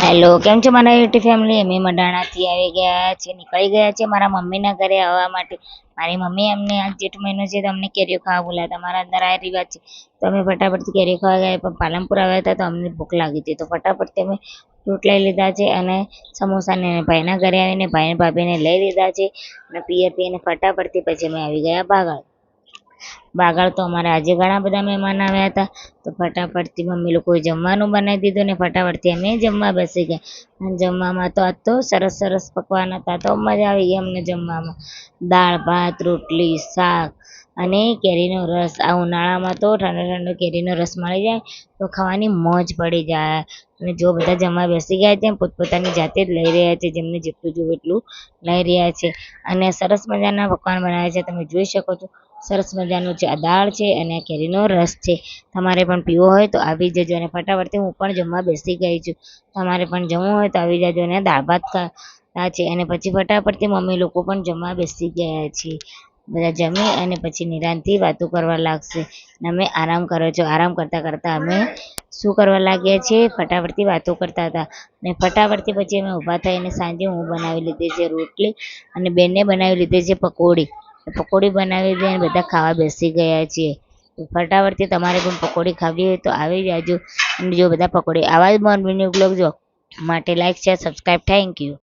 Hello, કેમ છો મારા યુટ્યુબ ફેમિલી? અમે મડાણાથી આવી ગયા છે, નીકળી ગયા છે મારા મમ્મીના ઘરે આવવા માટે. મારી મમ્મી અમને આજ જેઠ મહિનો છે તો અમને કેરીઓ ખાવા બોલાવ્યા. તમારા અંદર આ રિવાજ છે તો અમે ફટાફટથી કેરીઓ ખાવા ગયા. પણ પાલનપુર આવ્યા હતા તો અમને ભૂખ લાગી હતી તો ફટાફટથી અમે ફ્રૂટ લઈ લીધા છે અને સમોસાને ભાઈના ઘરે આવીને ભાઈને ભાભીને લઈ લીધા છે અને પીને ફટાફટથી પછી અમે આવી ગયા બાગળ. તો અમારે આજે ઘણા બધા મહેમાન આવ્યા હતા તો ફટાફટથી મમ્મી લોકોએ જમવાનું બનાવી દીધું ને ફટાફટથી અમે જમવા બેસી ગયા. અને જમવામાં તો આજ તો સરસ સરસ પકવાન હતા તો મજા આવી ગઈ અમને જમવામાં. દાળ ભાત રોટલી શાક અને કેરીનો રસ. આ ઉનાળામાં તો ઠંડો ઠંડો કેરીનો રસ મળી જાય તો ખાવાની મોજ પડી જાય. અને જો બધા જમવા બેસી ગયા છે પોતપોતાની જાતે જ લઈ રહ્યા છે, જેમને જેટલું જોવે એટલું લઈ રહ્યા છે. અને સરસ મજાના પકવાન બનાવે છે, તમે જોઈ શકો છો. સરસ મજાનું છે, આ દાળ છે અને આ કેરીનો રસ છે. તમારે પણ પીવો હોય તો આવી જજો. અને ફટાફટથી હું પણ જમવા બેસી ગઈ છું. તમારે પણ જમવું હોય તો આવી જજો. અને દાળ ભાત ખાતા છે અને પછી ફટાફટથી મમ્મી લોકો પણ જમવા બેસી ગયા છે. બધા જમી અને પછી નિરાંતથી વાતો કરવા લાગશે અને અમે આરામ કરો છો. આરામ કરતાં કરતાં અમે શું કરવા લાગ્યા છીએ? ફટાફટથી વાતો કરતા હતા. અને ફટાફટથી પછી અમે ઊભા થઈને સાંજે હું બનાવી લીધી છે રોટલી અને બેનને બનાવી લીધી છે પકોડી બનાવી દઈને બધા ખાવા બેસી ગયા છીએ. ફટાફટથી તમારે પણ પકોડી ખાવી હોય તો આવી જાજો. અને જો બધા પકોડી આવા જ મોર્નિંગ બ્લોગ જો માટે like share subscribe. Thank you.